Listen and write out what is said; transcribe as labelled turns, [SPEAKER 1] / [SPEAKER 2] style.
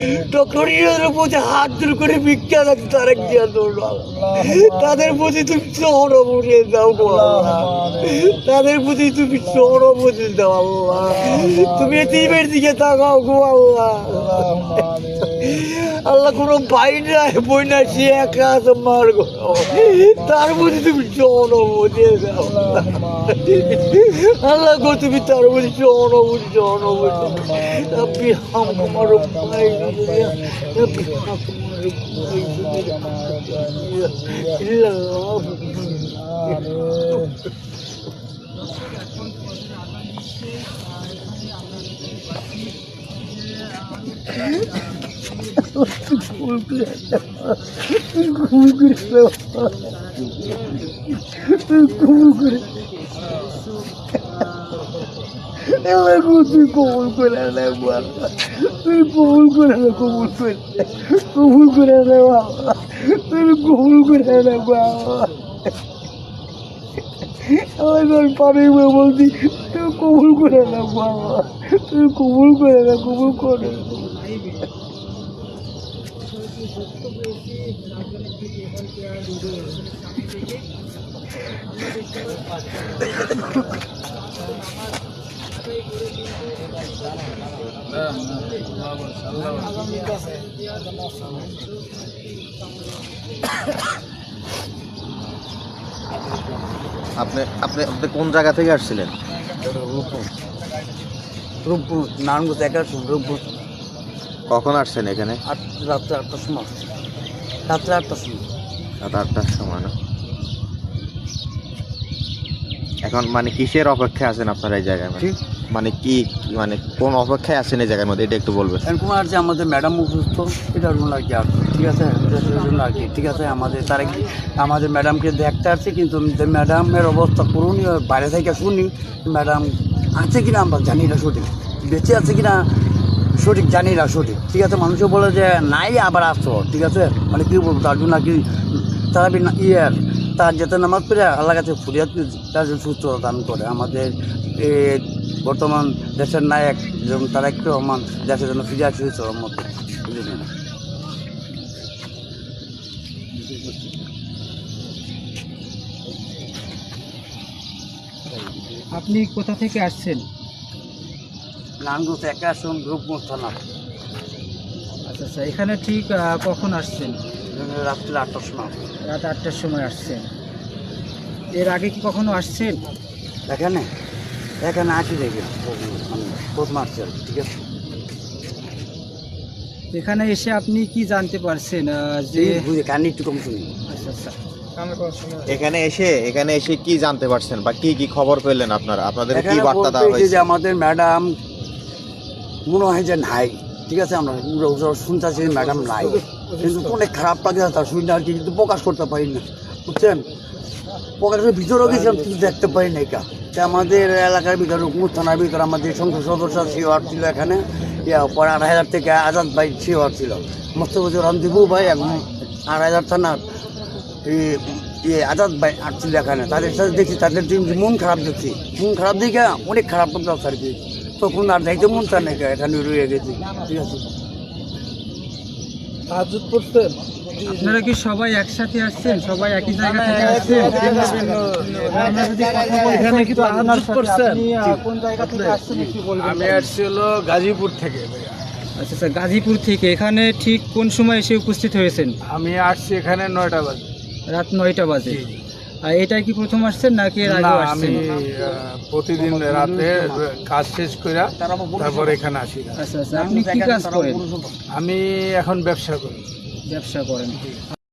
[SPEAKER 1] ডক্টরের প্রতি হাত জোর করে ভিক্ষা রাখি তারেক জিয়া দৌড়াল। তাদের প্রতি তুমি সহানুভূতি দাও গো আল্লাহ, তাদের প্রতি তুমি সহানুভূতি দাও আল্লাহ। তুমি এতিমের দিকে তাকাও গো আল্লাহ। আল্লাহ কোনো ভাই নাই বই না, সে একা আছে মার গো, তার প্রতি তুমি সহানুভূতি দাও আল্লাহ গো। তুমি তার প্রতি সহানুভূতি আপনি আমার ভাই তুই কবুল করে না, তুই কবুল করে না, কবুল করে কবুল করে না বাবা, তুই কবুল করে না বাবা। আমার পারে বলছি তুই কবুল করে না বাবা, তুই কবুল করে না, কবুল করে।
[SPEAKER 2] আপনি আপনি আপনি কোন জায়গা থেকে আসছিলেন?
[SPEAKER 1] রূপপুর নারায়ণগঞ্জ একা রূপপুর।
[SPEAKER 2] কখন আসছেন এখানে?
[SPEAKER 1] রাত্রে 8টার সময়। রাত্রে 8টার সময়।
[SPEAKER 2] রাত 8টার সময় না? এখন মানে কিসের অপেক্ষায় আছেন আপনারা এই জায়গায়? মানে কি মানে কোন অপেক্ষায় আছেন এই জায়গার মধ্যে, এটা একটু বলবেন।
[SPEAKER 1] এরকম আর যে আমাদের ম্যাডাম অসুস্থ, এটার জন্য আর কি, আর ঠিক আছে, এটার জন্য আর কি, ঠিক আছে। আমাদের ম্যাডামকে দেখতে আসছে, কিন্তু ম্যাডামের অবস্থা করুণীয়, বাইরে থেকে শুনি ম্যাডাম আছে কিনা আমরা জানি না, সঠিক বেঁচে আছে কিনা সঠিক জানি না, সঠিক ঠিক আছে। মানুষও বলে যে নাই আবার আসছো, ঠিক আছে, মানে কী বলবো, তার জন্য আর কি তারা তার যাতে নামাজ পড়ে আল্লাহ কাছে ফরিয়াদ তার জন্য সুস্থতা দান করে। আমাদের বর্তমান দেশের নায়ক যেমন তারেক রহমান দেশের জন্য ফিরে আসে মতো।
[SPEAKER 3] আপনি কোথা থেকে আসছেন?
[SPEAKER 1] নারায়ণগঞ্জ একা আসুন, রূপগঞ্জ থানা।
[SPEAKER 3] আচ্ছা আচ্ছা, এখানে ঠিক কখন আসছেন?
[SPEAKER 1] রাত্রে 8টার সময়।
[SPEAKER 3] রাত 8টার সময় আসছেন। এর আগে কি কখনো আসছেন
[SPEAKER 1] এখানে? এখানে আসি দেখি মানে প্রথম আসছে, ঠিক আছে।
[SPEAKER 3] এখানে এসে আপনি কি জানতে পারছেন যে
[SPEAKER 1] কানে একটু কম শুনি।
[SPEAKER 3] আচ্ছা আচ্ছা,
[SPEAKER 2] এখানে এসে কি জানতে পারছেন বা কি কি খবর পেলেন আপনারা? আপনাদের কি বার্তা দেওয়া
[SPEAKER 1] যে
[SPEAKER 2] হয়েছে?
[SPEAKER 1] আমাদের ম্যাডাম মনে হয় যে নাই, ঠিক আছে, আমরা শুনতেছি ম্যাডাম নাই, কিন্তু অনেক খারাপ লাগে তার শুনে আর কি, কিন্তু প্রকাশ করতে পারি না, বুঝছেন। প্রকাশের ভিতরেও গেছিলাম, কিন্তু দেখতে পারি না। এটা আমাদের এলাকার ভিতরে রূপগঞ্জ থানার ভিতরে আমাদের সংসদ সদস্য সিওয়ার ছিল এখানে, পরে 8,000 থেকে আজাদ ভাই সিওয়ার ছিল, মোস্তফাজুর রহমান দিবু ভাই, এবং 8,000 থানার আজাদ ভাই আসছিল এখানে। তাদের সাথে দেখছি, তাদের মন খারাপ দেখছি, মন খারাপ দেখে অনেক খারাপ লাগছে আর কি। তখন আর যাইতে মন চায় না, এখানে রয়ে গেছি, ঠিক আছে। তাহাজ্জুদ পড়ছেন?
[SPEAKER 3] আপনারা কি সবাই একসাথে আসছেন? সবাই একই জায়গা থেকে আসছেন?
[SPEAKER 4] এখানে কি তাহাজ্জুদ করছেন?
[SPEAKER 3] কোন জায়গা থেকে আসছেন একটু বলবেন?
[SPEAKER 4] আমি আসছি হলো গাজীপুর থেকে।
[SPEAKER 3] আচ্ছা আচ্ছা, গাজীপুর থেকে। এখানে ঠিক কোন সময় এসে উপস্থিত হয়েছেন?
[SPEAKER 4] আমি আসছি এখানে 9টা বাজে,
[SPEAKER 3] রাত 9টা বাজে। আর এটাই কি প্রথম আসছেন নাকি এর আগেও
[SPEAKER 4] না,
[SPEAKER 3] আসছেন?
[SPEAKER 4] আমি প্রতিদিন রাতে কাজ শেষ করে তারপর এখানে আসি।
[SPEAKER 3] আচ্ছা আচ্ছা, আপনি কি কাজ করেন?
[SPEAKER 4] আমি এখন ব্যবসা করি।
[SPEAKER 3] ব্যবসা করেন।